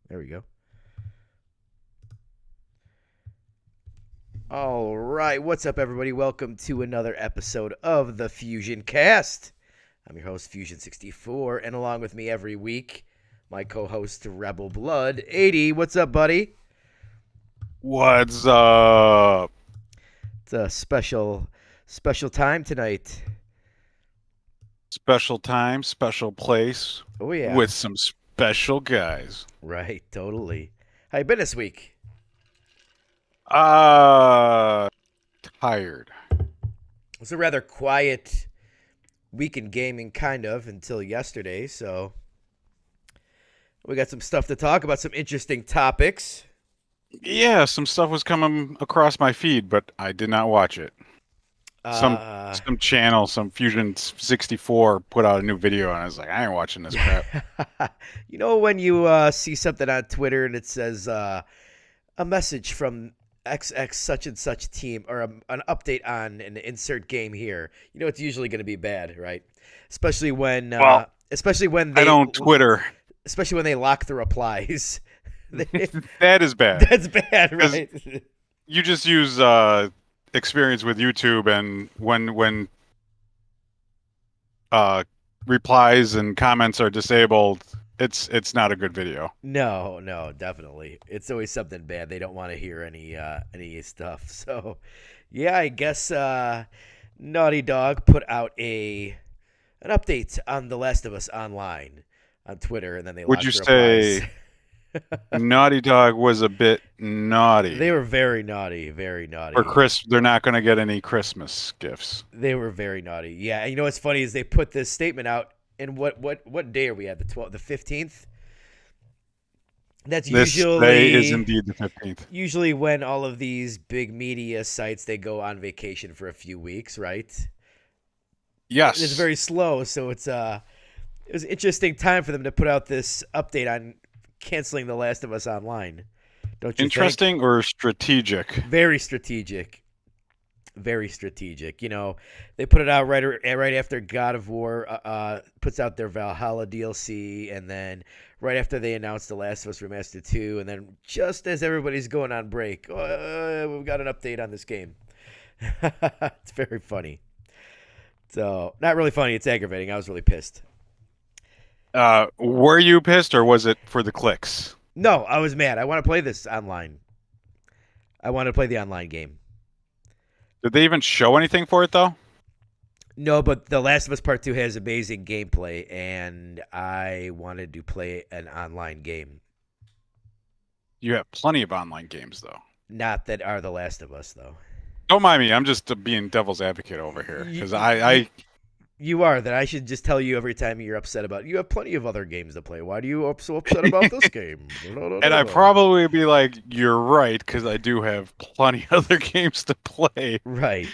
There we go. All right, what's up, everybody? Welcome to another episode of the Fusion Cast. I'm your host, Fusion64, and along with me every week, my co-host, Rebel Blood, 80. What's up, buddy? What's up? It's a special time tonight. Special time, special place Oh yeah, with some special guys. right, totally. How you been this week? Uh, Tired. It was a rather quiet week in gaming, kind of, until yesterday. So we got some stuff to talk about, some interesting topics. Yeah, some stuff was coming across my feed, but I did not watch it. Some Uh, some channel, some Fusion 64 put out a new video, and I was like, I ain't watching this crap. you know when you see something on Twitter and it says a message from XX such and such team or an update on an insert game here, you know it's usually going to be bad, right? Especially when Well, especially when I they don't Twitter. especially when they lock the replies. That is bad. That's bad, 'Cause right? you just use experience with YouTube, and when uh, replies and comments are disabled, it's not a good video. No, no, definitely. It's always something bad. They don't want to hear any stuff. So, yeah, I guess Naughty Dog put out an update on The Last of Us Online on Twitter, and then they Would you locked the replies. say Naughty Dog was a bit naughty? They were very naughty, very For naughty. Chris, they're not going to get any Christmas gifts. They were very naughty. Yeah, and you know what's funny is they put this statement out. And what day are we at? The 15th. That's This day is usually indeed the 15th. usually when all of these big media sites they go on vacation for a few weeks, right? It's Yes. very slow, so it was an interesting time for them to put out this update on canceling The Last of Us Online. Don't you think? Interesting or strategic? Very strategic. Very strategic. You know, they put it out right after God of War puts out their Valhalla DLC, and then right after they announced The Last of Us Remastered 2, and then just as everybody's going on break, we've got an update on this game. It's very funny. So, not really funny. It's aggravating. I was really pissed. Were you pissed, or was it for the clicks? No, I was mad. I want to play this online. I want to play the online game. Did they even show anything for it, though? No, but The Last of Us Part 2 has amazing gameplay, and I wanted to play an online game. You have plenty of online games, though. Not that are The Last of Us, though. Don't mind me. I'm just being devil's advocate over here because You are. That I should just tell you every time you're upset about it. You have plenty of other games to play. Why do you so upset about this game? and I probably be like, you're right, because I do have plenty other games to play Right.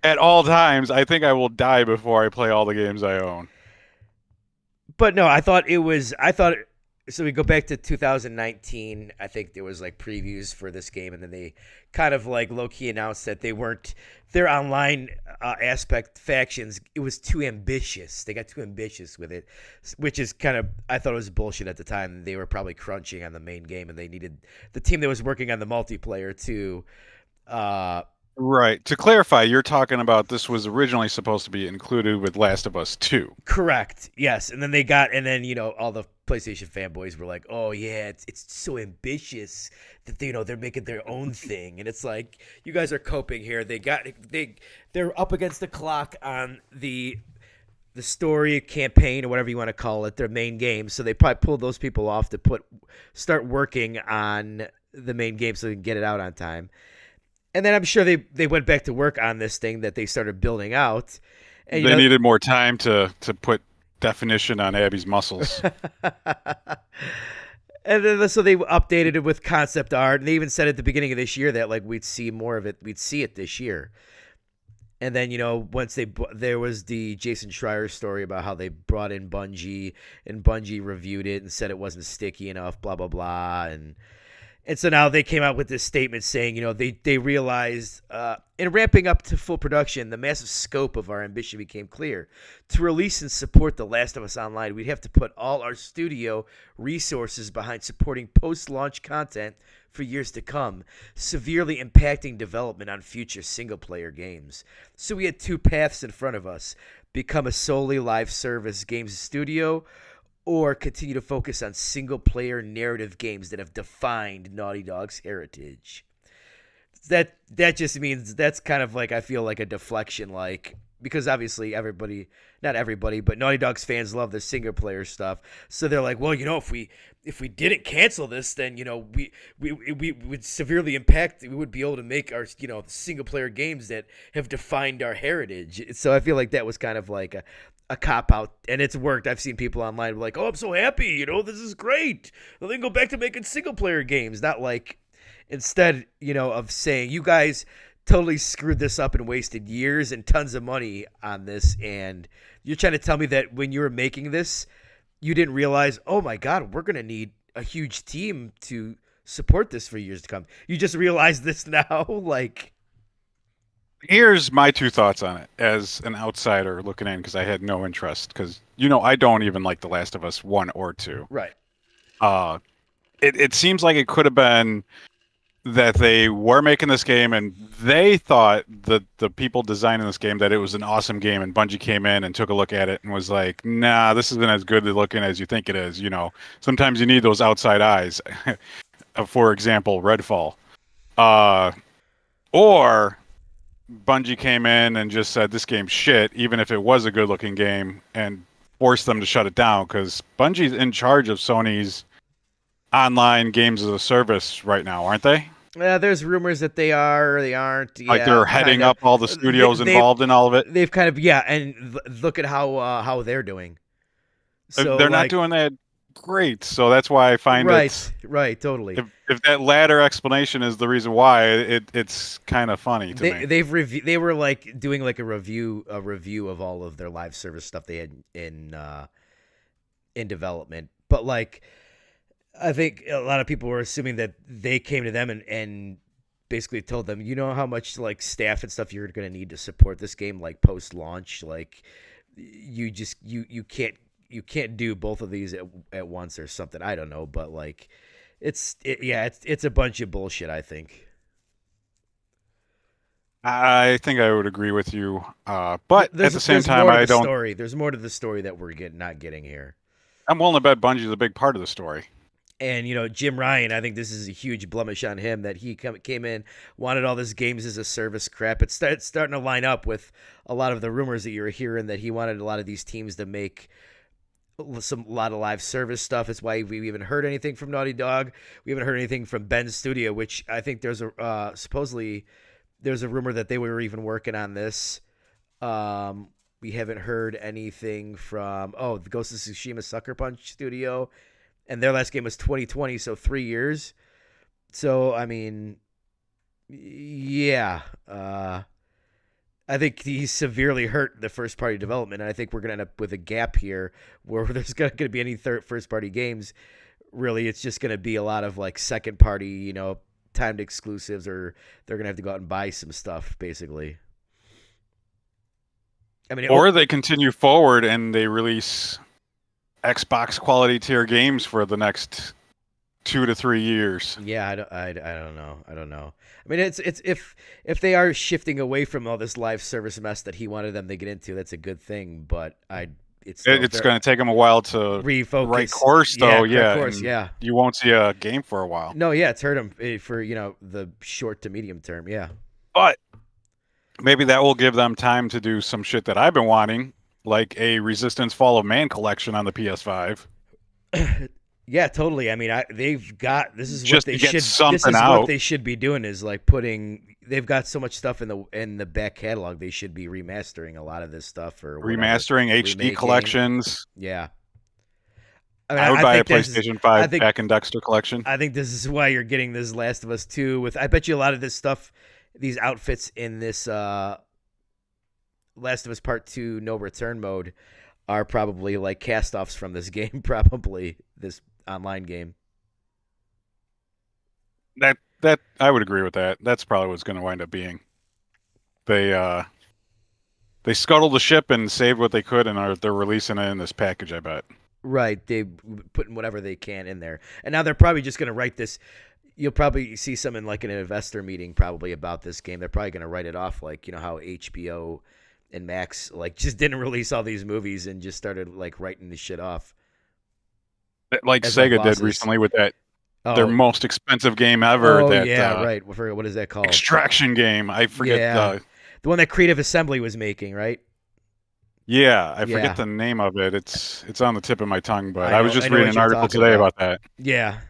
at all times. I think I will die before I play all the games I own. But no, so we go back to 2019. I think there was like previews for this game, and then they kind of like low key announced that they weren't their online aspect factions. It was too ambitious. They got too ambitious with it, which is kind of I thought it was bullshit at the time. They were probably crunching on the main game, and they needed the team that was working on the multiplayer to. Right. To clarify, you're talking about this was originally supposed to be included with Last of Us 2. Correct. Yes, and then you know all the PlayStation fanboys were like, "Oh yeah, it's so ambitious that they're making their own thing," and it's like you guys are coping here. They're up against the clock on the story campaign or whatever you want to call it, their main game. So they probably pulled those people off to start working on the main game so they can get it out on time. And then I'm sure they went back to work on this thing that they started building out. And They needed more time to put definition on Abby's muscles. and then so they updated it with concept art, and they even said at the beginning of this year that like we'd see more of it, we'd see it this year. And then once there was the Jason Schreier story about how they brought in Bungie, and Bungie reviewed it and said it wasn't sticky enough, blah blah blah, and And so now they came out with this statement saying, they realized in ramping up to full production, the massive scope of our ambition became clear. To release and support The Last of Us Online, we'd have to put all our studio resources behind supporting post-launch content for years to come, severely impacting development on future single-player games. So we had two paths in front of us: become a solely live service games studio, or continue to focus on single-player narrative games that have defined Naughty Dog's heritage. That just means that's kind of like, I feel like a deflection, like, because obviously not everybody, but Naughty Dog's fans love the single-player stuff. So they're like, well, if we didn't cancel this, then we would severely impact. We would be able to make our single-player games that have defined our heritage. So I feel like that was kind of like a cop out, and it's worked. I've seen people online like, "Oh, I'm so happy! This is great. Well, they can go back to making single player games." Not like, instead, of saying, "You guys totally screwed this up and wasted years and tons of money on this," and you're trying to tell me that when you were making this, you didn't realize, "Oh my God, we're gonna need a huge team to support this for years to come." You just realized this now, like. Here's my two thoughts on it as an outsider looking in, because I had no interest, because I don't even like The Last of Us 1 or 2. Right. It seems like it could have been that they were making this game and they thought that the people designing this game that it was an awesome game, and Bungie came in and took a look at it and was like, nah, this isn't as good looking as you think it is. Sometimes you need those outside eyes. For example, Redfall. Or Bungie came in and just said this game's shit, even if it was a good looking game, and forced them to shut it down, because Bungie's in charge of Sony's online games as a service right now, aren't they? There's rumors that they are or they aren't. Like they're heading up all the studios involved in all of it. They've kind of, and look at how they're doing. So they're not doing that great, so that's why I find right, totally. If that latter explanation is the reason why, it's kind of funny to me. They were like doing like a review of all of their live service stuff they had in development, but like, I think a lot of people were assuming that they came to them and basically told them, how much like staff and stuff you're going to need to support this game, like post launch, like you can't do both of these at once or something. I don't know, but like it's a bunch of bullshit, I think. I think I would agree with you, but at the same time, I don't. There's more to the story that we're not getting here. I'm willing to bet Bungie's a big part of the story. And, Jim Ryan, I think this is a huge blemish on him that he came in, wanted all this games as a service crap. It's starting to line up with a lot of the rumors that you're hearing, that he wanted a lot of these teams to make a lot of live service stuff. It's why we haven't heard anything from Naughty Dog. We haven't heard anything from Ben's studio, which I think there's supposedly there's a rumor that they were even working on this. We haven't heard anything from the Ghost of Tsushima Sucker Punch studio. And their last game was 2020, so 3 years. So, I mean, yeah. I think he severely hurt the first-party development, and I think we're going to end up with a gap here where there's going to be any first-party games. Really, it's just going to be a lot of, like, second-party, timed exclusives, or they're going to have to go out and buy some stuff, basically. I mean, or they continue forward and they release Xbox quality tier games for the next 2 to 3 years. Yeah, I don't know. I mean, it's if they are shifting away from all this live service mess that he wanted them to get into, that's a good thing. But it's going to take them a while to refocus. Right course, though. Yeah. You won't see a game for a while. No, yeah, it's hurt him for the short to medium term. Yeah, but maybe that will give them time to do some shit that I've been wanting, like a Resistance Fall of Man collection on the PS5. Yeah, totally. I mean, they've got this is just what they should. This is what they should be doing, is like putting. They've got so much stuff in the back catalog. They should be remastering a lot of this stuff, or remastering HD collections. Yeah, I would buy a PlayStation 5 Back and Dexter collection. I think this is why you're getting this Last of Us 2 with. I bet you a lot of this stuff, these outfits in this Last of Us Part 2 No Return mode, are probably like cast-offs from this game. Probably this online game. That I would agree with that. That's probably what's going to wind up being. They uh they scuttled the ship and saved what they could, and they're releasing it in this package. I bet. Right, they putting whatever they can in there, and now they're probably just going to write this. You'll probably see some in like an investor meeting probably about this game. They're probably going to write it off like how HBO and Max like just didn't release all these movies and just started like writing the shit off Like as like Sega did losses. recently with that their Oh, most expensive game ever. oh That yeah, right. What is that called? extraction game. I forget. Yeah, the one that Creative Assembly was making, right? Yeah, I Yeah, forget the name of it. It's on the tip of my tongue, but I I was know. I just know reading what an you're article talking today about. about that, Yeah,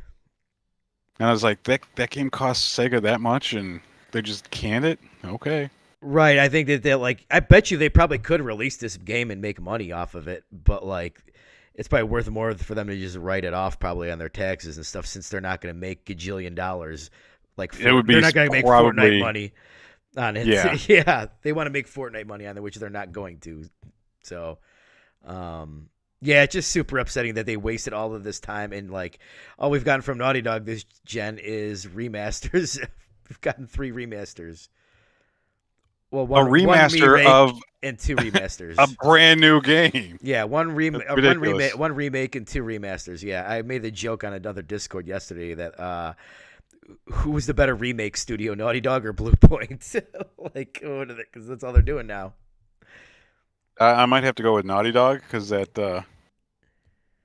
and I was like, that game costs Sega that much, and they just canned it. Okay. right. I think that they like. I bet you they probably could release this game and make money off of it, but like, it's probably worth more for them to just write it off probably on their taxes and stuff since they're not going to make gajillion dollars. Like It would they're be not going to make Fortnite probably money on it. yeah. Yeah, they want to make Fortnite money on it, which they're not going to. So, yeah, it's just super upsetting that they wasted all of this time and like all we've gotten from Naughty Dog this gen is remasters. We've gotten 3 remasters. Well, A one remaster remake of and 2 remasters. a brand new game. Yeah, That's ridiculous. one remake and 2 remasters. Yeah, I made the joke on another Discord yesterday that who was the better remake studio, Naughty Dog or Blue Point? Like, because that's all they're doing now. I might have to go with Naughty Dog because that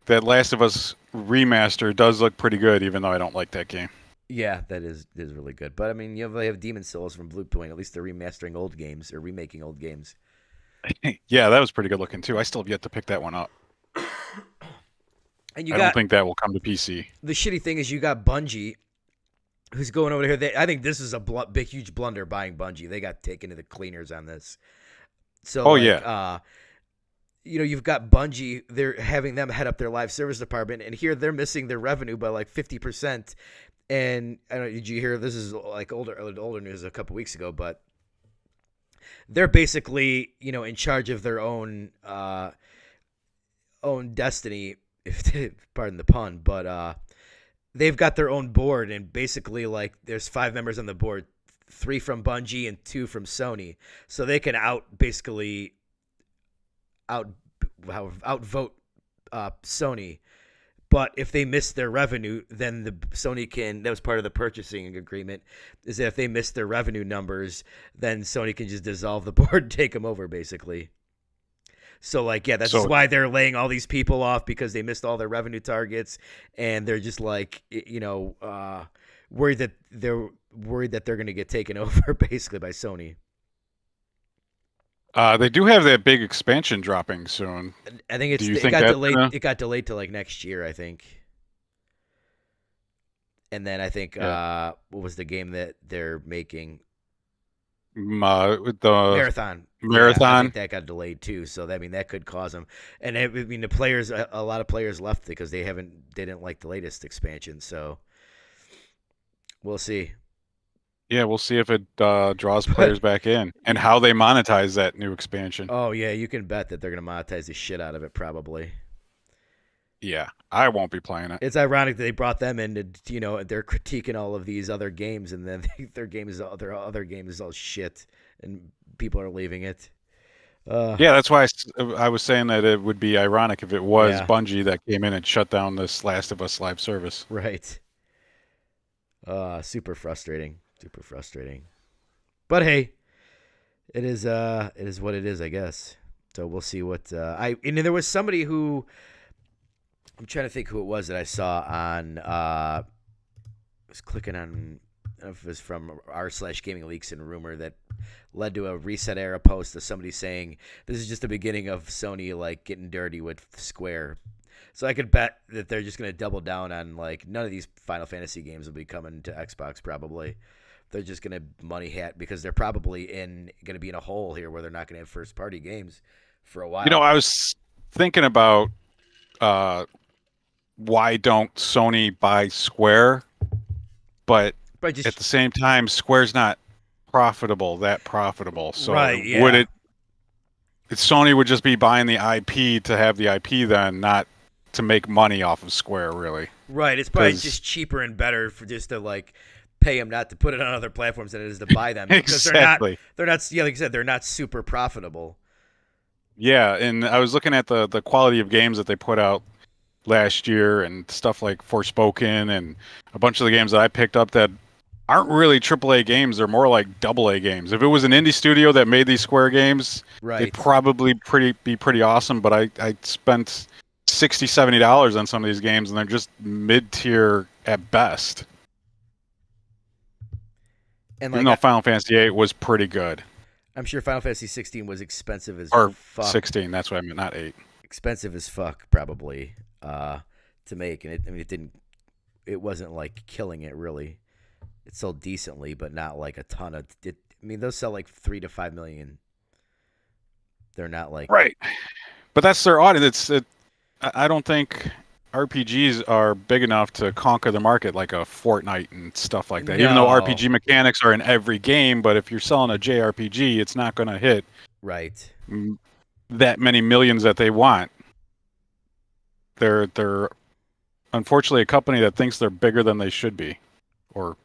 Last of Us remaster does look pretty good, even though I don't like that game. Yeah, that is really good. But I mean, they have Demon Souls from Blue Point. At least they're remastering old games or remaking old games. Yeah, that was pretty good looking too. I still have yet to pick that one up. And you I don't got think that will come to PC. the shitty thing is you got Bungie, who's going over here. I think this is a big, huge blunder buying Bungie. They got taken to the cleaners on this. So, Oh like, yeah. you've got Bungie. They're having them head up their live service department, and here they're missing their revenue by like 50%. And I don't know, did you hear? This is like older news a couple weeks ago, but they're basically in charge of their own destiny. If pardon the pun, but they've got their own board, and basically like there's 5 members on the board, 3 from Bungie and 2 from Sony, so they can outvote Sony. But if they miss their revenue, then the Sony can. That was part of the purchasing agreement. Is that if they miss their revenue numbers, then Sony can just dissolve the board and take them over, basically. So, like, yeah, that's So why they're laying all these people off because they missed all their revenue targets, and they're just like, worried that they're going to get taken over, basically, by Sony. they do have that big expansion dropping soon. I think Do you it think got that's delayed. gonna? It got delayed to like next year, I think. And then I think Yeah. what was the game that they're making? With the Marathon. Yeah, I think marathon. that got delayed too. So that could cause them. And I mean, the players, a lot of players left because they didn't like the latest expansion. So we'll see. Yeah, we'll see if it draws But players back in and how they monetize that new expansion. oh yeah, you can bet that they're gonna monetize the shit out of it. Probably. Yeah, I won't be playing it. It's ironic that they brought them in, and they're critiquing all of these other games, and then their other game is all shit, and people are leaving it. Yeah, that's why I was saying that it would be ironic if it was Yeah, Bungie that came in and shut down this Last of Us live service. right. Super frustrating. Super frustrating. But hey, it is what it is, I guess. So we'll see what and there was somebody who I'm trying to think who it was that I saw on I was clicking on I don't know if it was from r/gaming leaks and rumor that led to a reset era post of somebody saying this is just the beginning of Sony like getting dirty with Square. So I could bet that they're just going to double down on like none of these Final Fantasy games will be coming to Xbox probably. They're just going to money hat because they're probably going to be in a hole here where they're not going to have first party games for a while. I was thinking about why don't Sony buy Square, but But just at the same time, Square's not that profitable. So right, yeah. would Sony would just be buying the IP to have the IP then, not to make money off of Square, really. Right, it's probably 'Cause- just cheaper and better for just to like pay them not to put it on other platforms than it is to buy them because Exactly. they're not yeah like you said they're not super profitable. Yeah, and I was looking at the quality of games that they put out last year and stuff like Forspoken and a bunch of the games that I picked up that aren't really AAA games. They're more like AA games. If it was an indie studio that made these Square games, they'd Right. probably be pretty awesome. But I spent $60-$70 on some of these games, and they're just mid tier at best. And Even like though Final Fantasy VIII was pretty good, I'm sure Final Fantasy 16 was or 16. That's what I meant, not 8. expensive as fuck probably to make, and it wasn't like killing it really. It sold decently, but not like a ton of. I mean, those sell like 3 to 5 million. They're not like Right. But that's their audience. I don't think RPGs are big enough to conquer the market like a Fortnite and stuff like that. Even though no RPG mechanics are in every game, but if you're selling a JRPG, it's not going to hit right. that many millions that they want. They're unfortunately a company that thinks they're bigger than they should be, or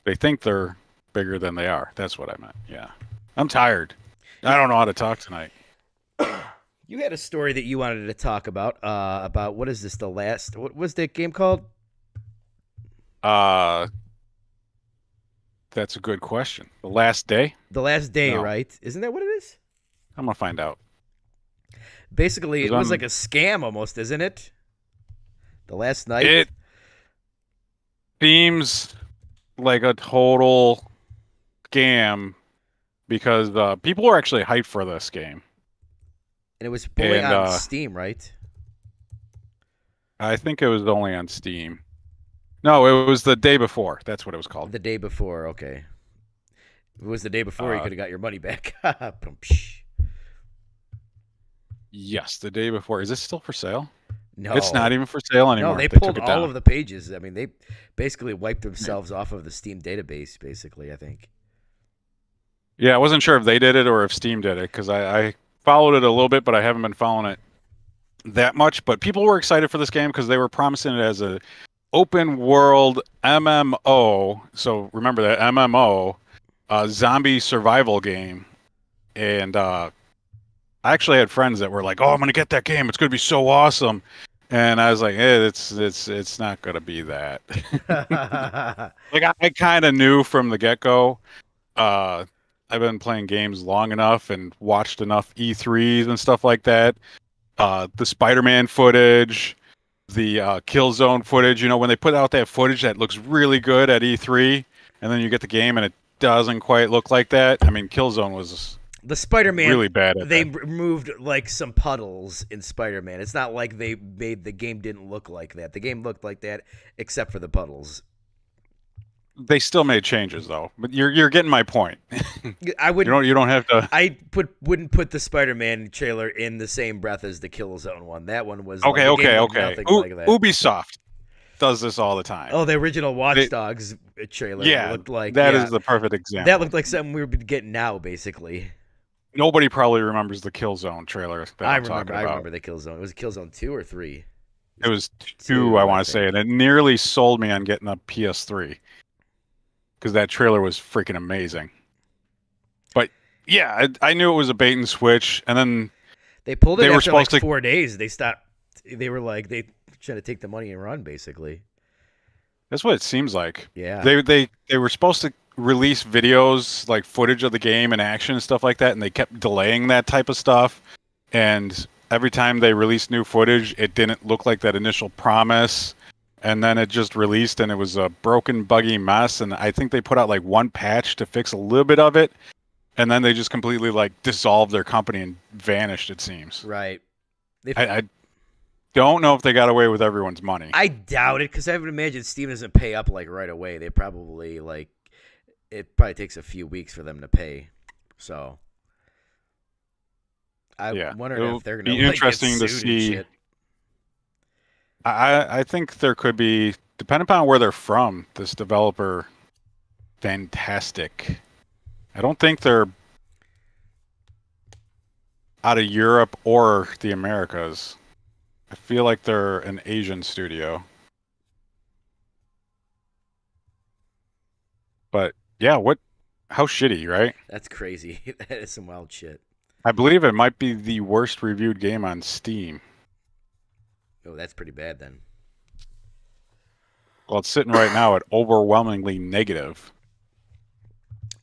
they think they're bigger than they are. That's what I meant. Yeah, I'm tired. I don't know how to talk tonight. You had a story that you wanted to talk about what is this? The last what was that game called? Uh, that's a good question. The last day? The Last Day, No, right? Isn't that what it is? I'm gonna find out. Basically, 'Cause it was like a scam almost, isn't it? The Last Night. It seems like a total scam because people were actually hyped for this game, And it was only and on Steam, right? I think it was only on Steam. No, it was the day before. That's what it was called. The day before, okay. If it was the day before, you Uh, could have got your money back. yes, the day before. Is it still for sale? It's not No. even for sale No, anymore. they They took pulled it all down. of the pages. I mean, they basically wiped themselves off of the Steam database, basically, I think. Yeah, I wasn't sure if they did it or if Steam did it because I followed it a little bit, but I haven't been following it that much. But people were excited for this game because they were promising it as a open world MMO. So remember that MMO, zombie survival game. And I actually had friends that were like, "Oh, I'm gonna get that game. It's gonna be so awesome." And I was like, it's not gonna be that." Like I kind of knew from the get go. Uh, I've been playing games long enough and watched enough E3s and stuff like that. The Spider-Man footage, the Killzone footage. You know, when they put out that footage that looks really good at E3, and then you get the game and it doesn't quite look like that. I mean, Killzone was The Spider-Man, really bad at they that. removed like some puddles in Spider-Man. It's not like they made the game didn't look like that. The game looked like that except for the puddles. They still made changes though, but you're getting my point. I wouldn't You don't have to. wouldn't put the Spider-Man trailer in the same breath as the Killzone one. That one was Okay, like the game okay, looked okay. nothing like that. Ubisoft does this all the time. Oh, the original Watch They, Dogs trailer yeah, looked like that is the perfect that example. looked like something we would get now, basically. Nobody probably remembers the Killzone trailer that I'm talking I about. remember the Killzone. It was Killzone 2 or 3? It was two, I Two, I want to say, think. and it nearly sold me on getting a PS3 because that trailer was freaking amazing. But yeah, I knew it was a bait and switch, and then They pulled it they were after like supposed to. 4 days. They stopped. They were like they trying to take the money and run, basically. That's what it seems like. Yeah. They were supposed to release videos like footage of the game and action and stuff like that, and they kept delaying that type of stuff. And every time they released new footage, it didn't look like that initial promise. And then it just released, and it was a broken, buggy mess. And I think they put out like one patch to fix a little bit of it, and then they just completely like dissolved their company and vanished. It seems. Right. They, I don't know if they got away with everyone's money. I doubt it because I would imagine Steam doesn't pay up like right away. They probably like it probably takes a few weeks for them to pay. So I Yeah, wonder it'll if they're gonna be like, get interesting to sued and see. shit. I think there could be, depending upon where they're from, this developer, fantastic. I don't think they're out of Europe or the Americas. I feel like they're an Asian studio. Yeah, what? How shitty, right? That's crazy. That is some wild shit. I believe it might be the worst reviewed game on Steam. Oh, that's pretty bad then. Well, it's sitting right now at overwhelmingly negative.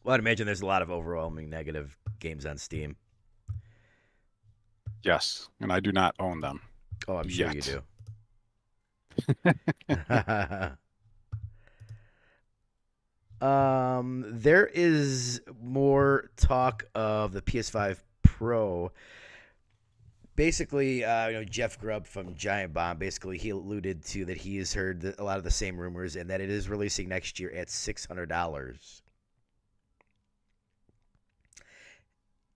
Well, I'd imagine there's a lot of overwhelming negative games on Steam. Yes, and I do not own them Oh, I'm sure you yet. do. There is more talk of the PS5 Pro. Basically, Jeff Grubb from Giant Bomb. Basically, he alluded to that he has heard a lot of the same rumors and that it is releasing next year at $600.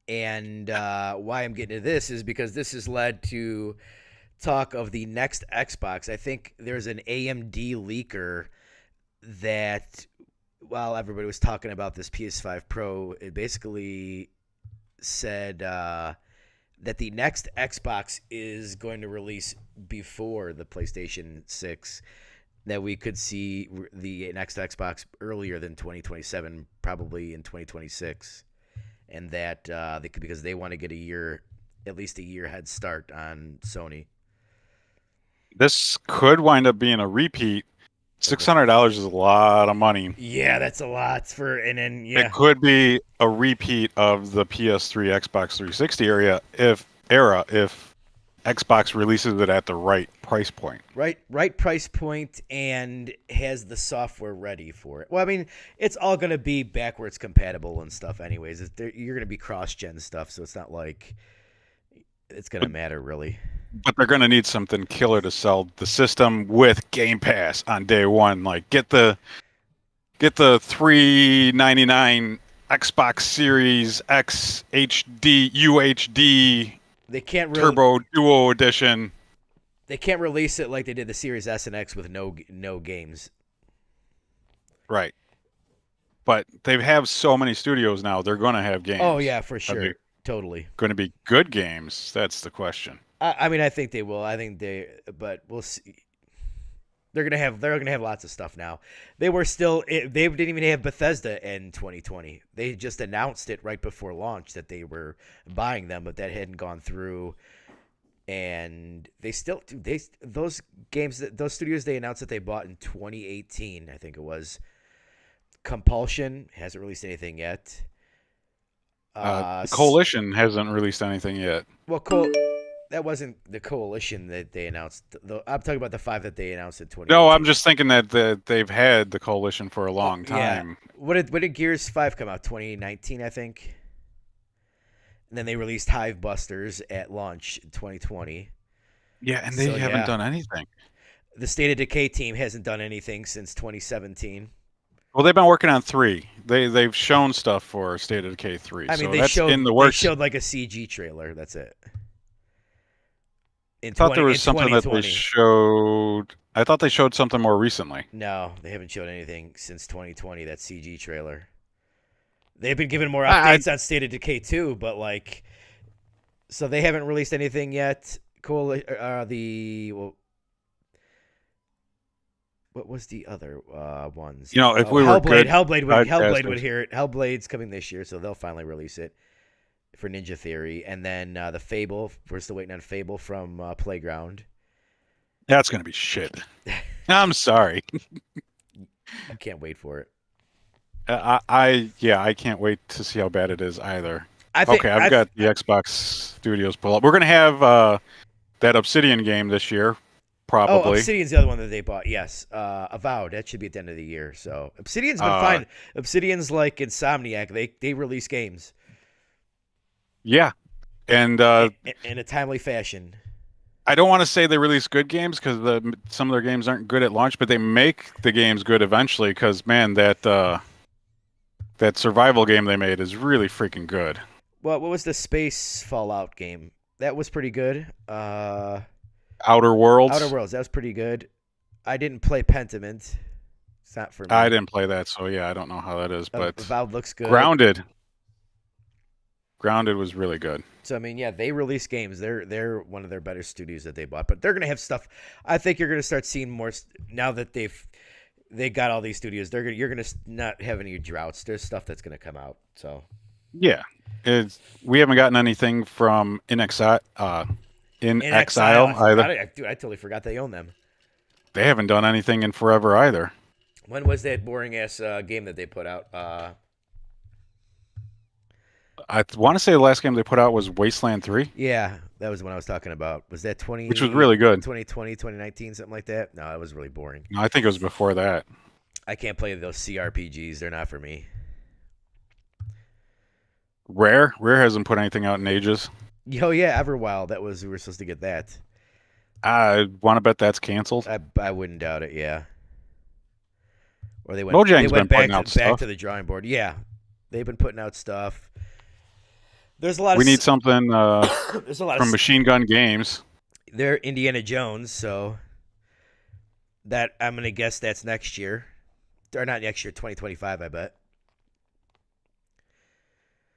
And why I'm getting to this is because this has led to talk of the next Xbox. I think there's an AMD leaker that while everybody was talking about this PS5 Pro, it basically said that the next Xbox is going to release before the PlayStation 6. That we could see the next Xbox earlier than 2027, probably in 2026, and that they could because they want to get at least a year head start on Sony. This could wind up being a repeat. $600 is a lot of money. Yeah, that's a lot for, and then It yeah, could be a repeat of the PS3, Xbox 360 if Xbox releases it at the right price point. right price point and has the software ready for it. Well, I mean, it's all going to be backwards compatible and stuff, anyways. You're going to be cross-gen stuff, so it's not like it's going to matter really. But they're going to need something killer to sell the system with Game Pass on day one. Like get the $399 Xbox Series X HD UHD They can't Turbo Duo Edition. They can't release it like they did the Series S and X with no games. Right. But they have so many studios now, they're going to have games. Oh yeah, for Are sure, they totally. going to be good games? That's the question. I mean, I think they will. But we'll see. They're gonna have lots of stuff now. They didn't even have Bethesda in 2020. They just announced it right before launch that they were buying them, but that hadn't gone through. And those studios they announced that they bought in 2018, I think it was. Compulsion hasn't released anything yet. Coalition hasn't released anything yet. Well, that wasn't the Coalition that they announced. I'm talking about the 5 that they announced in 2018. No, I'm just thinking that they've had the Coalition for a long time. Yeah. When did Gears 5 come out? 2019, I think. And then they released Hive Busters at launch in 2020. Yeah, and they haven't done anything. The State of Decay team hasn't done anything since 2017. Well, they've been working on 3. They've shown stuff for State of Decay 3. I mean, so that's in the works. They showed like a CG trailer. That's it. I thought there was something that they showed. I thought they showed something more recently. No, they haven't showed anything since 2020. That CG trailer. They've been giving more updates on State of Decay 2, but so they haven't released anything yet. What was the other ones? If we were good, Hellblade would hear it. Hellblade's coming this year, so they'll finally release it for Ninja Theory. And then the Fable, we're still waiting on Fable from Playground. That's gonna be shit. I'm sorry. I can't wait for it. I can't wait to see how bad it is either. I've got the Xbox Studios pull up. We're gonna have that Obsidian game this year. Probably. Oh, Obsidian's the other one that they bought. Yes, Avowed. That should be at the end of the year. So Obsidian's been fine. Obsidian's like Insomniac. They release games. Yeah, and in a timely fashion. I don't want to say they release good games because some of their games aren't good at launch, but they make the games good eventually. Because man, that survival game they made is really freaking good. Well, what was the space Fallout game? That was pretty good. Outer Worlds. That was pretty good. I didn't play Pentiment. It's not for me. I didn't play that, so yeah, I don't know how that is. But Avowed looks good. Grounded was really good. So I mean, yeah, they release games. They're one of their better studios that they bought, but they're gonna have stuff. I think you're gonna start seeing more now that they've They got all these studios. You're gonna not have any droughts. There's stuff that's gonna come out. So Yeah, we haven't gotten anything from in in Exile, I Exile either. forgot it. Dude, I totally forgot they own them. They haven't done anything in forever either. When was that boring ass game that they put out? I want to say the last game they put out was Wasteland 3, Yeah, that was what I was talking about. Was that which was really good. 2020, 2019, something like that? No, it was really boring. No, I think it was before that. I can't play those CRPGs. They're not for me. Rare hasn't put anything out in ages. Oh yeah, Everwild. We were supposed to get that. I want to bet that's canceled. I wouldn't doubt it. Yeah. Or Mojang's been back putting out back stuff. to the drawing board. Yeah, they've been putting out stuff. There's a lot. We need something There's a lot from of. Machine Gun Games. They're Indiana Jones, so that I'm gonna guess that's next year, or not next year, 2025. I bet.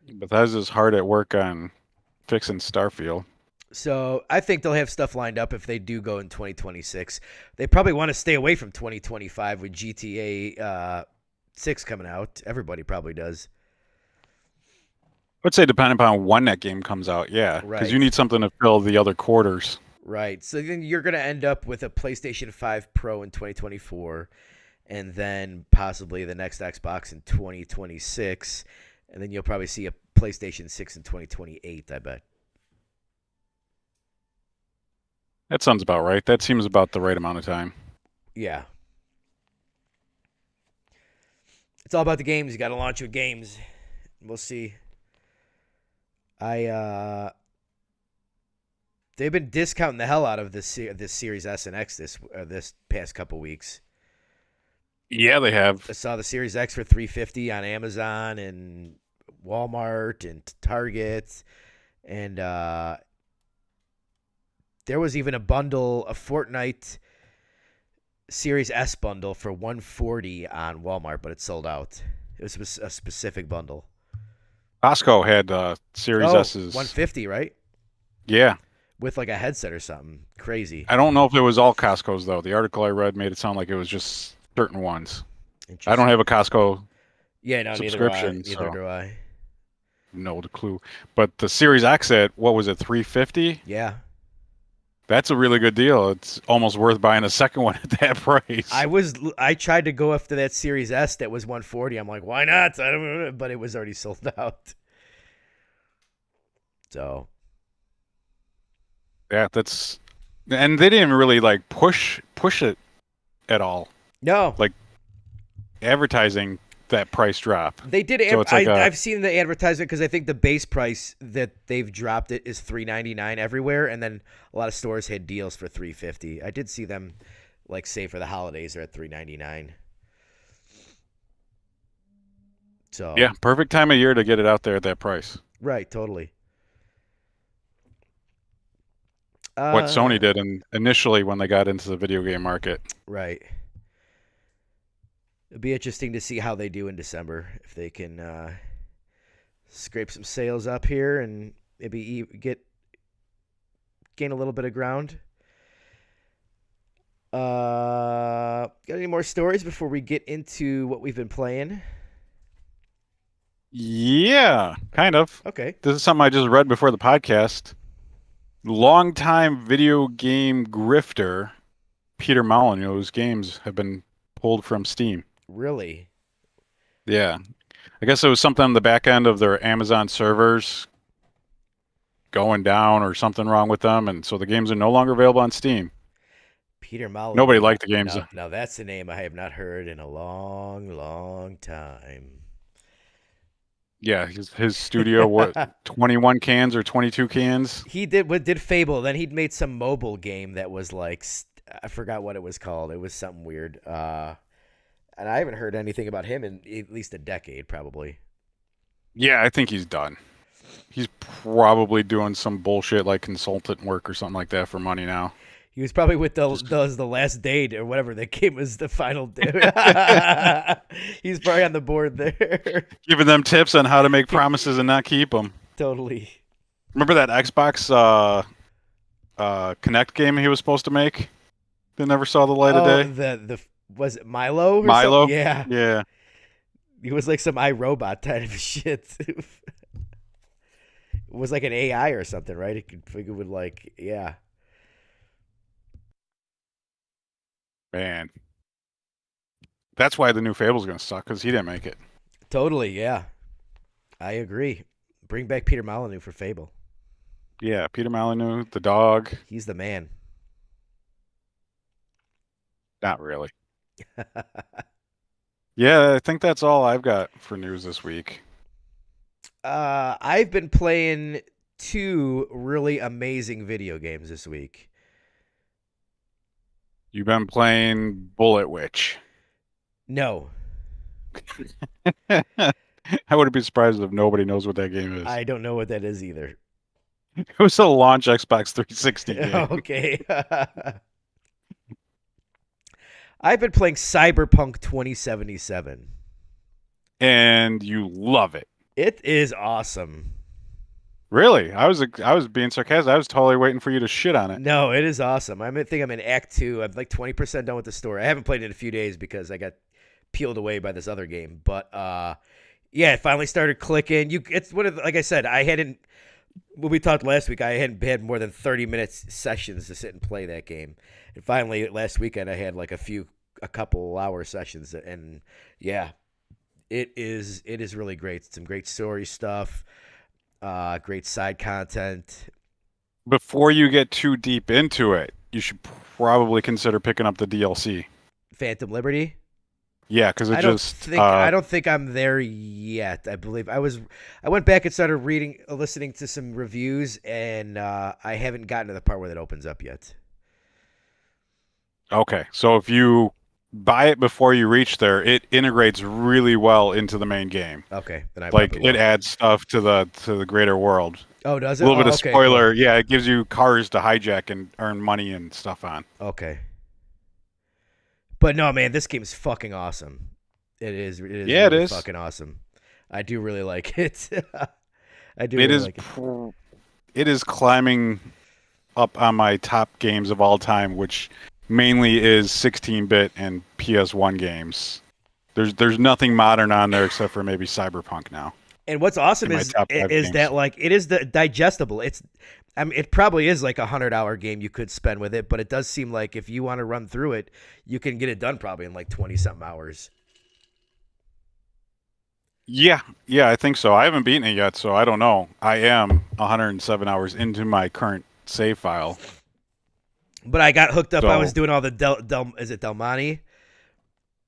Bethesda's hard at work on fixing Starfield. So I think they'll have stuff lined up if they do go in 2026. They probably want to stay away from 2025 with GTA 6 coming out. Everybody probably does. I'd say depending upon when that game comes out, yeah. Because Right. you need something to fill the other quarters. Right. So then you're going to end up with a PlayStation 5 Pro in 2024, and then possibly the next Xbox in 2026, and then you'll probably see a PlayStation 6 in 2028, I bet. That sounds about right. That seems about the right amount of time. Yeah. It's all about the games. You got to launch with games. We'll see. They've been discounting the hell out of this Series S and X this past couple weeks. Yeah, they have. I saw the Series X for $350 on Amazon and Walmart and Target, and there was even a Fortnite Series S bundle for $140 on Walmart, but it sold out. It was a specific bundle. Costco had Series S's. $150, right? Yeah. With like a headset or something. Crazy. I don't know if it was all Costco's, though. The article I read made it sound like it was just certain ones. I don't have a Costco subscription. Neither do I. No clue. But the Series X at, what was it, $350? Yeah. That's a really good deal. It's almost worth buying a second one at that price. I tried to go after that Series S that was $140. I'm like, why not? But it was already sold out. So. Yeah, and they didn't really like push it at all. No. Like advertising that price drop. They did. So it's like I've seen the advertisement because I think the base price that they've dropped it is $399 everywhere, and then a lot of stores had deals for $350. I did see them, like say for the holidays, they're at $399. So Yeah, perfect time of year to get it out there at that price. right, totally. What Sony did initially when they got into the video game market. Right. It'll be interesting to see how they do in December, if they can scrape some sales up here and maybe gain a little bit of ground. Got any more stories before we get into what we've been playing? Yeah, kind of. Okay. This is something I just read before the podcast. Longtime video game grifter Peter Molyneux's games have been pulled from Steam. Really? Yeah. I guess it was something on the back end of their Amazon servers going down or something wrong with them, and so the games are no longer available on Steam. Peter Molyneux. Nobody liked the games. Now that's a name I have not heard in a long, long time. Yeah, his studio, what, 21 cans or 22 cans? He did Fable. Then he'd made some mobile game that was like, I forgot what it was called. It was something weird. And I haven't heard anything about him in at least a decade, probably. Yeah, I think he's done. He's probably doing some bullshit like consultant work or something like that for money now. He was probably with the last date or whatever that game was the final day. He's probably on the board there. Giving them tips on how to make promises and not keep them. Totally. Remember that Xbox Connect game he was supposed to make? That never saw the light of day? Was it Milo or something? Milo. Yeah, Yeah. he was like some iRobot type of shit. It was like an AI or something, right? It would like, yeah, Man. That's why the new Fable's gonna suck, because he didn't make it. totally, yeah. I agree. Bring back Peter Molyneux for Fable. Yeah, Peter Molyneux, the dog. He's the man. Not really. Yeah, I think that's all I've got for news this week. I've been playing two really amazing video games this week. You've been playing Bullet Witch. No, I wouldn't be surprised if nobody knows what that game is. I don't know what that is either. It was a launch Xbox 360 game. Okay. I've been playing Cyberpunk 2077. And you love it. It is awesome. Really? I was being sarcastic. I was totally waiting for you to shit on it. No, it is awesome. I think I'm in Act 2. I'm like 20% done with the story. I haven't played it in a few days because I got peeled away by this other game. But yeah, it finally started clicking. It's one of like I said, I hadn't when we talked last week, I hadn't had more than 30 minutes sessions to sit and play that game. And finally last weekend I had like a couple hour sessions, and yeah, it is really great. Some great story stuff, great side content. Before you get too deep into it, you should probably consider picking up the DLC. Phantom Liberty. Yeah, because it just I don't think I'm there yet. I believe I went back and started listening to some reviews, and I haven't gotten to the part where that opens up yet. okay. So if you buy it before you reach there, it integrates really well into the main game. Okay, then I Like probably it will. adds stuff to the greater world. Oh, does A it? little bit Oh, of okay, spoiler. Yeah, it gives you cars to hijack and earn money and stuff on. cool. Okay. But no, man, this game is fucking awesome. It is. It is Yeah, it really is. fucking awesome. I do really like it. I do It really is. like it. It is climbing up on my top games of all time, which mainly is 16-bit and PS1 games. There's nothing modern on there except for maybe Cyberpunk now. And what's awesome In my is top five is games. that like it is the digestible. I mean, it probably is like $100 game you could spend with it, but it does seem like if you want to run through it, you can get it done probably in like 20 something hours. Yeah, I think so. I haven't beaten it yet, so I don't know. I am 107 hours into my current save file. But I got hooked up. I So- was doing all the is it Delmonte?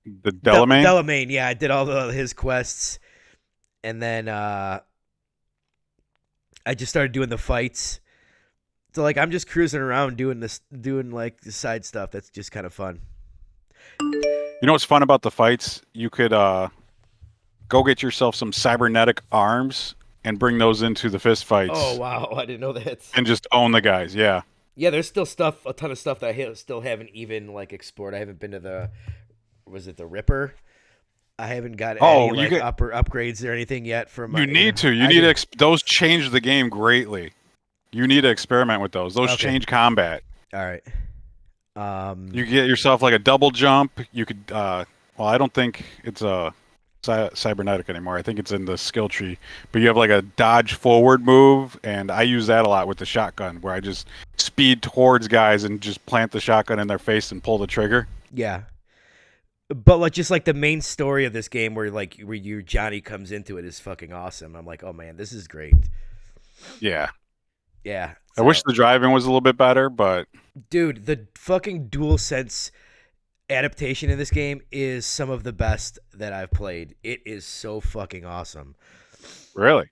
The Delamain? Delamain, yeah, I did all his quests, and then I just started doing the fights. So like I'm just cruising around doing like the side stuff. That's just kind of fun. You know what's fun about the fights? You could go get yourself some cybernetic arms and bring those into the fist fights Oh wow, I didn't know that. and just own the guys. Yeah. Yeah, there's still a ton of stuff that I still haven't even like explored. I haven't been to was it the Ripper? I haven't got Oh, any you like get- upper upgrades or anything yet for my. You need to. You I need can- to. Those change the game greatly. You need to experiment with those. Those Okay. change combat. All right. You get yourself like a double jump. You could. Well, I don't think it's a cybernetic anymore. I think it's in the skill tree. But you have like a dodge forward move, and I use that a lot with the shotgun, where I just speed towards guys and just plant the shotgun in their face and pull the trigger. Yeah. But like just like the main story of this game where Johnny comes into it is fucking awesome. I'm like, oh man, this is great. Yeah. Yeah. I wish the driving was a little bit better, but Dude, the fucking DualSense adaptation in this game is some of the best that I've played. It is so fucking awesome. really.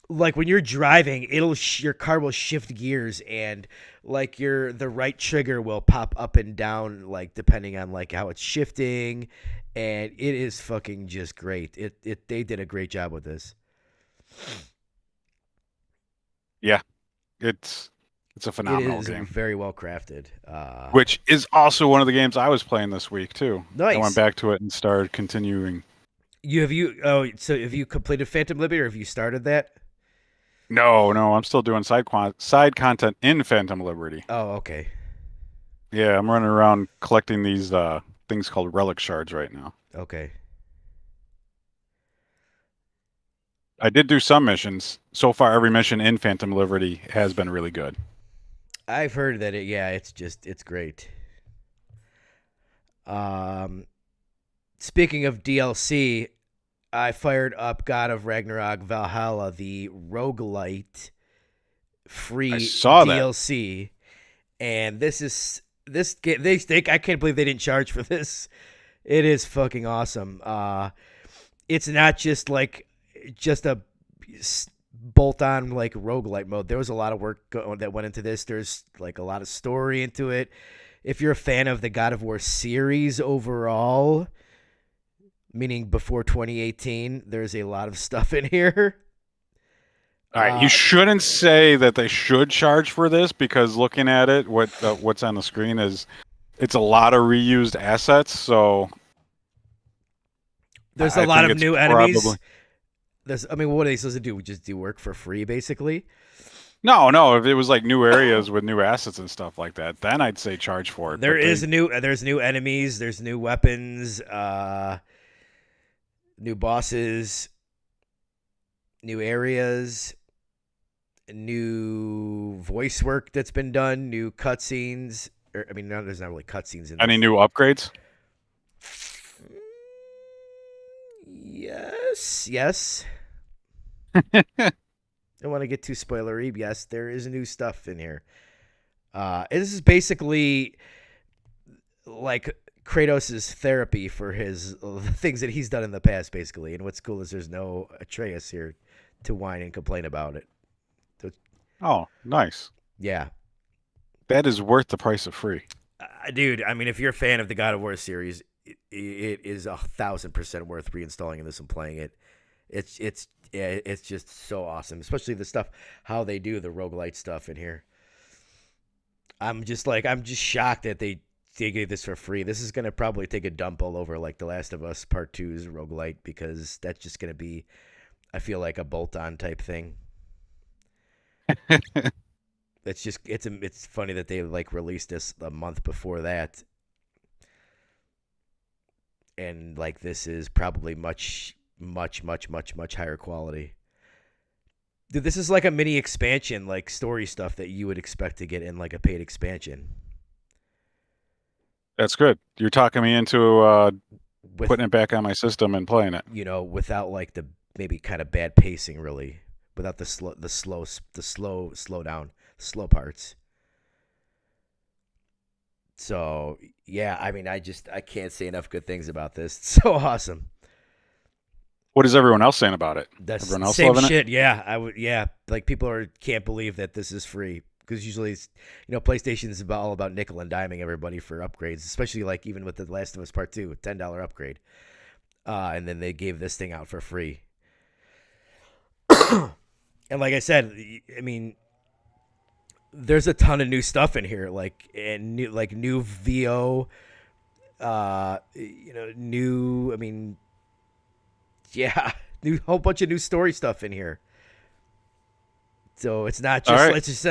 Like when you're driving, your car will shift gears, and like the right trigger will pop up and down, like depending on like how it's shifting, and it is fucking just great. They did a great job with this. It's a It phenomenal is game. very well crafted. Which is also one of the games I was playing this week too. Nice. I went back to it and started continuing. So have you completed Phantom Liberty, or have you started that? No, I'm still doing side content in Phantom Liberty. Oh, okay. Yeah, I'm running around collecting these things called relic shards right now. Okay. I did do some missions. So far, every mission in Phantom Liberty has been really good. I've heard that it's great. Um, Speaking of DLC, I fired up God of Ragnarok Valhalla, the roguelite I free saw that. DLC, and this game. They I can't believe they didn't charge for this. It is fucking awesome. It's not just a bolt on like roguelite mode. There was a lot of work that went into this. There's like a lot of story into it. If you're a fan of the God of War series overall, meaning before 2018, there's a lot of stuff in here. All right, you shouldn't say that they should charge for this because looking at it, what's on the screen is it's a lot of reused assets. So there's I a lot think of it's new probably enemies. What are they supposed to do? Just do work for free, basically? no. If it was like new areas with new assets and stuff like that, then I'd say charge for it. There's new enemies, there's new weapons, new bosses, new areas, new voice work that's been done, new cutscenes. There's not really cutscenes in Any this. new upgrades? Yes. Don't want to get too spoilery. Yes, there is new stuff in here. This is basically like Kratos' therapy for his things that he's done in the past, basically. And what's cool is there's no Atreus here to whine and complain about it. So, Oh, nice. yeah. That is worth the price of free. Dude, if you're a fan of the God of War series, it is 1,000% worth reinstalling this and playing it. It's just so awesome, especially the stuff how they do the roguelite stuff in here. I'm just shocked that they gave this for free. This is gonna probably take a dump all over like The Last of Us Part 2's roguelite because that's just gonna be, I feel like, a bolt-on type thing. It's funny that they like released this a month before that, and like this is probably much higher quality. Dude, this is like a mini expansion, like story stuff that you would expect to get in like a paid expansion. That's good. You're talking me into With putting it back on my system and playing it. without like the maybe kind of bad pacing, really, without the slow down, slow parts. So yeah, I can't say enough good things about this. It's so awesome. What is everyone else saying about it? That's Everyone else same loving it? shit. Yeah, I would. Yeah, like people can't believe that this is free because usually, PlayStation is all about nickel and diming everybody for upgrades, especially like even with The Last of Us Part 2, $10 upgrade, and then they gave this thing out for free. And like I said, there's a ton of new stuff in here, new VO, new. Yeah, new whole bunch of new story stuff in here. So it's not just All right. it's just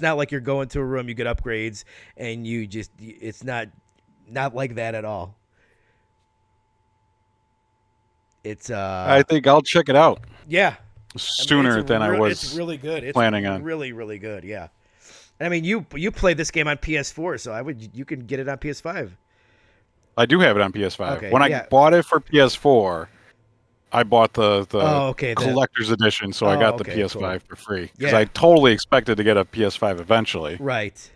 not like you're going to a room, you get upgrades, and it's not like that at all. It's I think I'll check it out yeah, sooner than I was it's really good. It's planning on. really really good. Yeah, you played this game on PS4, so you can get it on PS5. I do have it on PS5. Okay, When I yeah. bought it for PS4, I bought the Oh, okay. collector's edition, so I got the Okay, PS5 cool. for free. Because Yeah. I totally expected to get a PS5 eventually. Right.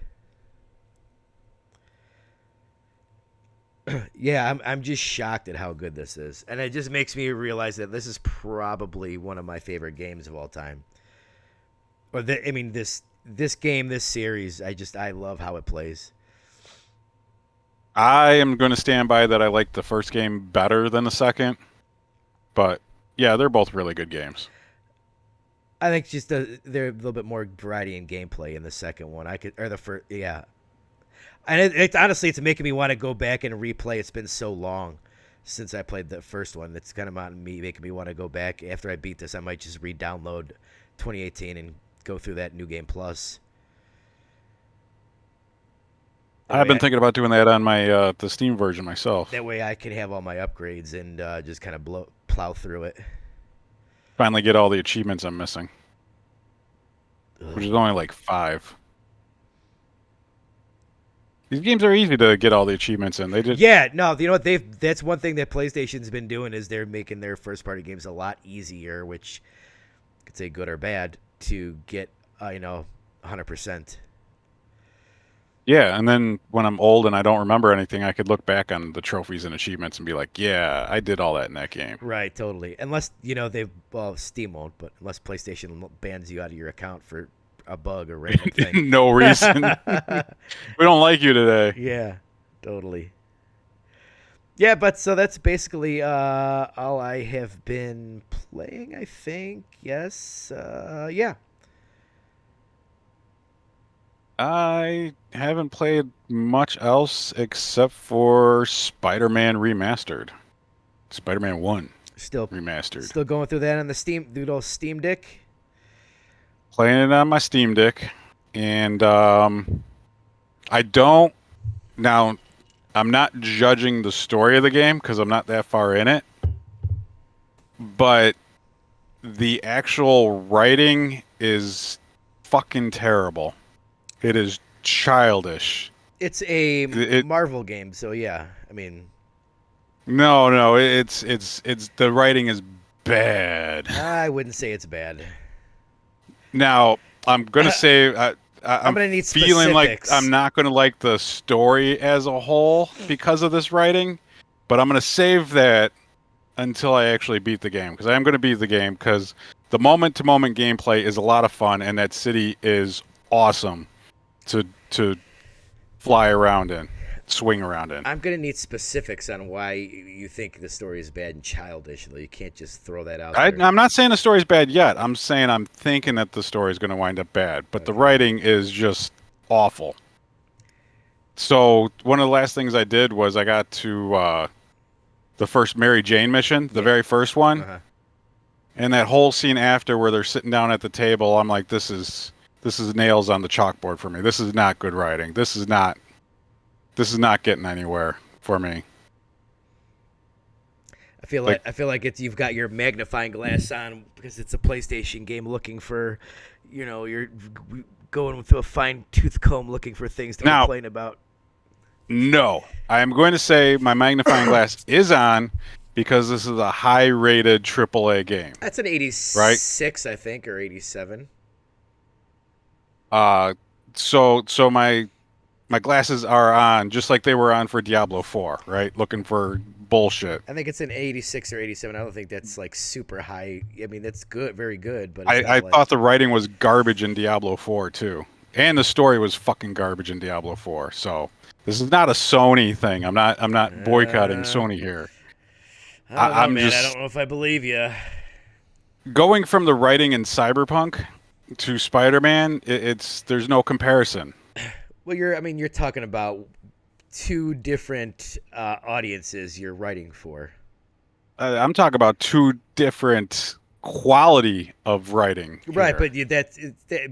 Yeah, I'm just shocked at how good this is, and it just makes me realize that this is probably one of my favorite games of all time. This game, this series, I love how it plays. I am going to stand by that I like the first game better than the second. But yeah, they're both really good games. I think just there's a little bit more variety in gameplay in the second one. Or the first, yeah. And it honestly, it's making me want to go back and replay. It's been so long since I played the first one. That's kind of making me want to go back. After I beat this, I might just re-download 2018 and go through that New Game Plus. That I've way, been thinking about doing that on my the Steam version myself. I can have all my upgrades and just kind of plow through it. Finally get all the achievements I'm missing, which is Ugh. only like 5. These games are easy to get all the achievements in. They just Yeah, no, you know what? That's one thing that PlayStation's been doing is they're making their first party games a lot easier, which you could say good or bad to get. 100%. yeah. And then when I'm old and I don't remember anything, I could look back on the trophies and achievements and be like, yeah, I did all that in that game. Right, totally. Unless Steam won't, but unless PlayStation bans you out of your account for a bug or random thing. No reason. We don't like you today. Yeah, totally. Yeah, but so that's basically all I have been playing, I think. Yes. Yeah. I haven't played much else except for Spider-Man Remastered. Spider-Man 1 Still Remastered. still going through that on the Steam Deck. Playing it on my Steam Deck. And I don't... Now, I'm not judging the story of the game because I'm not that far in it. But the actual writing is fucking terrible. It is childish. It's a It, Marvel game, so yeah. I mean, no, it's the writing is bad. I wouldn't say it's bad. Now, I'm gonna say I'm gonna need feeling like specifics. I'm not gonna like the story as a whole because of this writing, but I'm gonna save that until I actually beat the game because I am gonna beat the game because the moment-to-moment gameplay is a lot of fun and that city is awesome to fly around in, swing around in. I'm gonna need specifics on why you think the story is bad and childish. Though you can't just throw that out there. I'm not saying the story's bad yet. I'm saying I'm thinking that the story's going to wind up bad, but the writing is just awful. So one of the last things I did was I got to the first Mary Jane mission, the very first one, and that whole scene after where they're sitting down at the table. I'm like, this is nails on the chalkboard for me. This is not good writing. This is not getting anywhere for me. I feel like you've got your magnifying glass on because it's a PlayStation game looking for, you're going with a fine tooth comb looking for things to complain about. No, I am going to say my magnifying glass is on because this is a high-rated AAA game. That's an 86, right? I think, or 87. So my glasses are on just like they were on for Diablo 4, right? Looking for bullshit. I think it's an 86 or 87. I don't think that's like super high. I mean, that's good, very good. But I thought the writing was garbage in Diablo 4 too, and the story was fucking garbage in Diablo 4. So this is not a Sony thing. I'm not boycotting Sony here. I don't know if I believe you. Going from the writing in Cyberpunk to Spider-Man, there's no comparison. Well, you're talking about two different audiences you're writing for. I'm talking about two different quality of writing. Right, here.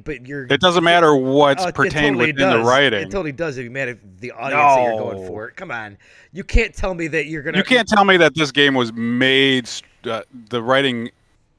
but you're. It doesn't matter what's pertained totally within the writing. It totally does. If you matter the audience that you're going for. Come on, you can't tell me that you're gonna. You can't tell me that this game was made. The writing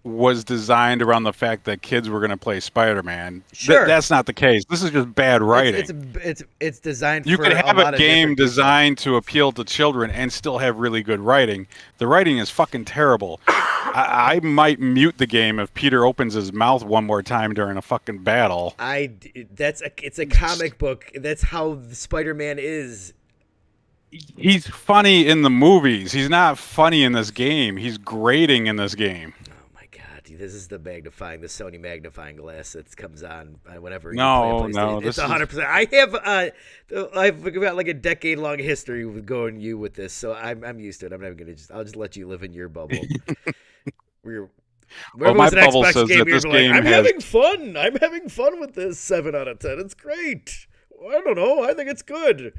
was designed around the fact that kids were going to play Spider-Man. Sure, that's not the case. This is just bad writing. It's designed. You for could have a a game designed to appeal to children and still have really good writing. The writing is fucking terrible. I might mute the game if Peter opens his mouth one more time during a fucking battle. It's a comic book. That's how Spider-Man is. He's funny in the movies. He's not funny in this game. He's grating in this game. This is the Sony magnifying glass that comes on whenever you no, play PlayStation. It's 100%. I've got like a decade-long history with going with this, so I'm used to it. I'm not gonna I'll just let you live in your bubble. My bubble says that this game I'm having fun. I'm having fun with this. 7 out of 10. It's great. I don't know. I think it's good.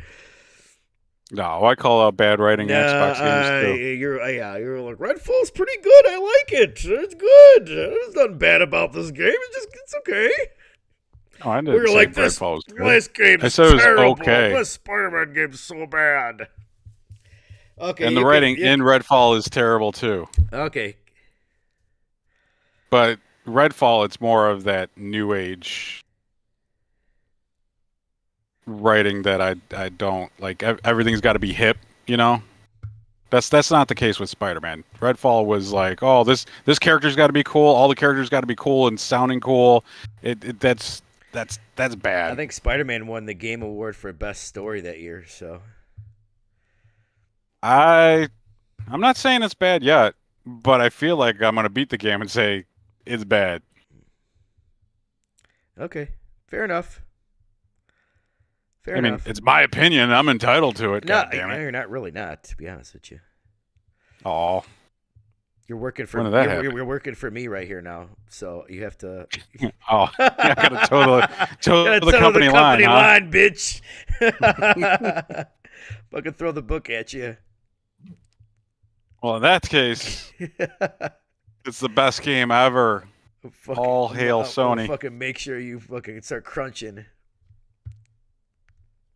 No, I call out bad writing Xbox games too. You're like, Redfall's pretty good. I like it. It's good. There's nothing bad about this game. It's okay. Oh, I We didn't were say like, this Redfall was good. game I is said it was terrible. okay. This Spider-Man game's so bad. Okay, And the you can. writing in Redfall is terrible too. Okay. But Redfall, it's more of that new age writing that I don't like. Everything's got to be hip, you know. That's not the case with Spider-Man. Redfall was like, oh, this character's got to be cool. All the characters got to be cool and sounding cool. That's I bad. think Spider-Man won the Game Award for Best Story that year, so. I'm not saying it's bad yet, but I feel like I'm gonna beat the game and say it's bad. Okay. Fair enough. Fair I mean, enough. it's my opinion. I'm entitled to it. No, God damn it. you're not really not, to be honest with you. Oh, You're working for when did that you're, happen? you're working for me right here now, so you have to. Oh, I gotta toe Gotta the toe company line, huh? line, bitch. Fucking throw the book at you. Well, in that case, it's the best game ever. All hail Sony. Fucking make sure you fucking start crunching.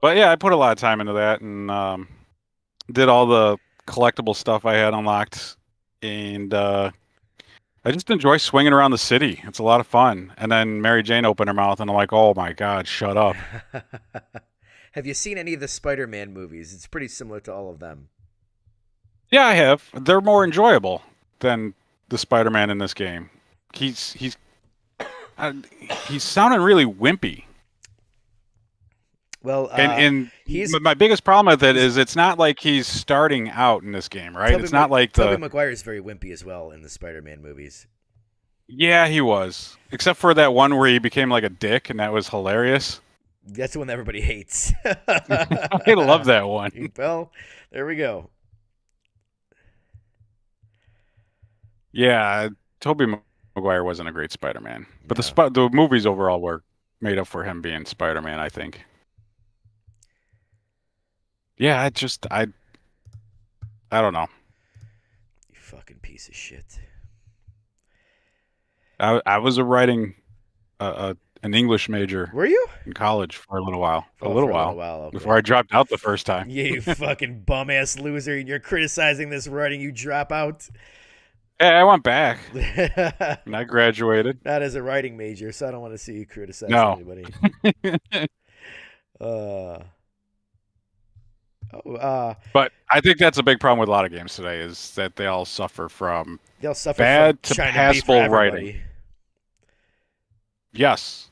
But yeah, I put a lot of time into that and did all the collectible stuff I had unlocked, and I just enjoy swinging around the city. It's a lot of fun. And then Mary Jane opened her mouth, and I'm like, oh my god, shut up. Have you seen any of the Spider-Man movies? It's pretty similar to all of them. Yeah, I have. They're more enjoyable than the Spider-Man in this game. He's uh, he's sounding really wimpy. Well, And he's my biggest problem with it is it's not like he's starting out in this game, right? It's not like Tobey Maguire is very wimpy as well in the Spider-Man movies. Yeah, he was. Except for that one where he became like a dick, and that was hilarious. That's the one that everybody hates. I love that one. Well, there we go. Yeah, Tobey Maguire wasn't a great Spider-Man, but No. the movies overall were made up for him being Spider-Man, I think. Yeah, I don't know. You fucking piece of shit. I was an English major Were you? in college for a little while. Oh, for a little while, okay. Before I dropped out the first time. Yeah, you fucking bum ass loser. You're criticizing this writing, you drop out. Yeah, I went back and I graduated. Not as a writing major, so I don't want to see you criticize No. anybody. But I think that's a big problem with a lot of games today is that they all suffer from They'll suffer bad from to trying passable to be for writing. everybody. Yes.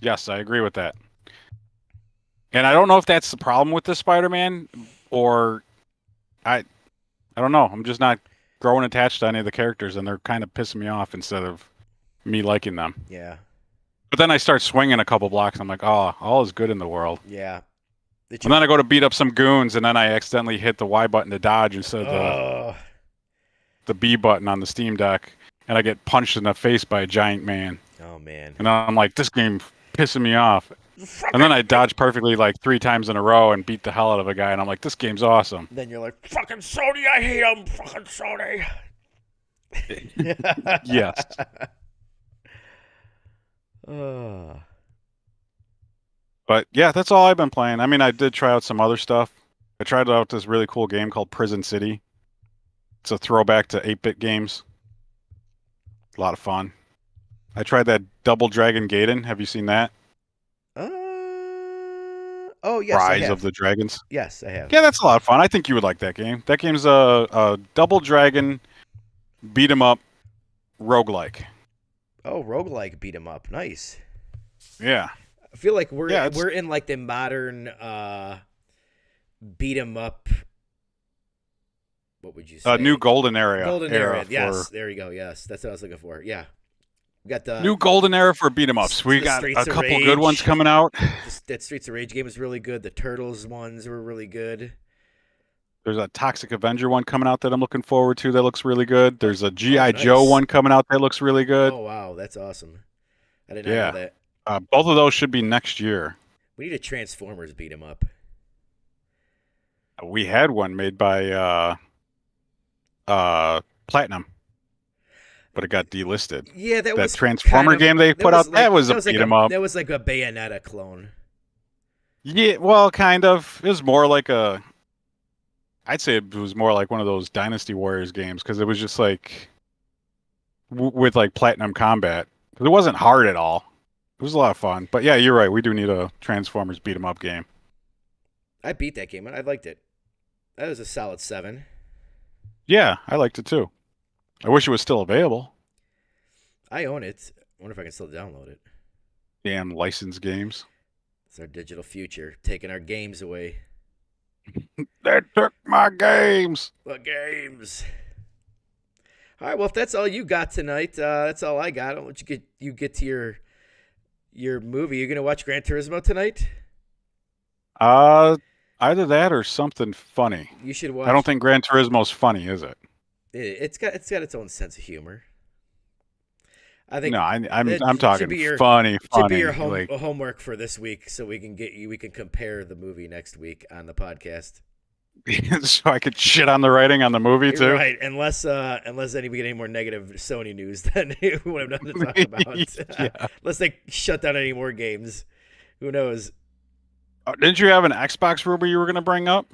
Yes, I agree with that. And I don't know if that's the problem with the Spider-Man or I don't know. I'm just not growing attached to any of the characters and they're kind of pissing me off instead of me liking them. Yeah. But then I start swinging a couple blocks and I'm like, oh, all is good in the world. Yeah. And then I go to beat up some goons and then I accidentally hit the Y button to dodge instead of the B button on the Steam Deck and I get punched in the face by a giant man. Oh, man. And I'm like, this game pissing me off. And then I dodge perfectly like 3 times in a row and beat the hell out of a guy. And I'm like, this game's awesome. Then you're like, fucking Sony, I hate them. Fucking Sony. Yes. But yeah, that's all I've been playing. I mean, I did try out some other stuff. I tried out this really cool game called Prison City. It's a throwback to 8-bit games. A lot of fun. I tried that Double Dragon Gaiden. Have you seen that? Oh, yes, I Rise have. of the Dragons. Yes, I have. Yeah, that's a lot of fun. I think you would like that game. That game's a Double Dragon beat 'em up roguelike. Oh, roguelike beat 'em up. Nice. Yeah. I feel like we're Yeah, in like the modern beat 'em up. What would you say? New golden era. Golden era. Yes, for there you go. Yes, that's what I was looking for. Yeah, we got the new golden era for beat 'em ups. We the got Streets a of couple Rage. good ones coming out. That Streets of Rage game was really good. The Turtles ones were really good. There's a Toxic Avenger one coming out that I'm looking forward to that looks really good. There's a G.I. nice. Joe one coming out that looks really good. Oh wow, that's awesome. I did not know that. Both of those should be next year. We need a Transformers beat 'em up. We had one made by Platinum. but it got delisted. Yeah, that That was kind Transformer of game they put out, that was a like beat 'em up. that was like a Bayonetta clone. Yeah, well, kind of. It was more like a. I'd say it was more like one of those Dynasty Warriors games because it was just like with like platinum combat. 'Cause it wasn't hard at all. It was a lot of fun. But yeah, you're right. We do need a Transformers beat 'em up game. I beat that game. I liked it. That was a solid 7. Yeah, I liked it too. I wish it was still available. I own it. I wonder if I can still download it. Damn licensed games. It's our digital future, taking our games away. They took my games. The games. All right. Well, if that's all you got tonight, that's all I got. I'll let you get to your movie. You're gonna watch Gran Turismo tonight. Either that or something funny. You should watch. I don't think Gran Turismo's funny, is it? It's got its own sense of humor. I think No, I'm should talking be your funny. should be your Like, homework for this week, so we can compare the movie next week on the podcast. so I could shit on the writing on the movie too. Right, unless we get any more negative Sony news, then we won't have nothing to talk about. Yeah. Unless they shut down any more games, who knows? Didn't you have an Xbox rumor you were going to bring up?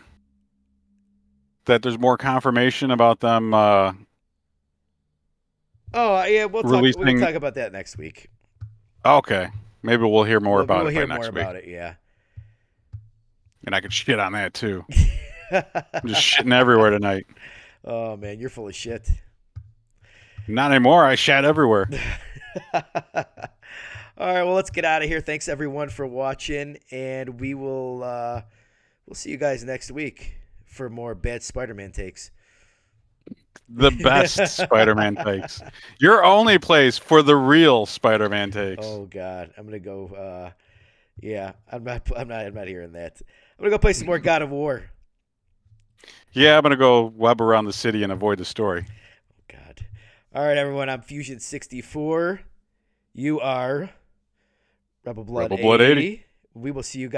That there's more confirmation about them Oh yeah, we'll releasing. talk about that next week. Okay, maybe we'll hear more about we'll it hear by next more week, about it. Yeah. and I could shit on that too. I'm just shitting everywhere tonight. Oh man, you're full of shit. Not anymore. I shat everywhere. All right, well, let's get out of here. Thanks everyone for watching, and we'll see you guys next week for more bad Spider-Man takes. The best Spider-Man takes. Your only place for the real Spider-Man takes. Oh God, I'm gonna go. Yeah, I'm not hearing that. I'm gonna go play some more God of War. Yeah, I'm gonna go web around the city and avoid the story. Oh God. All right, everyone. I'm Fusion64. You are Rebel Blood 80. We will see you guys.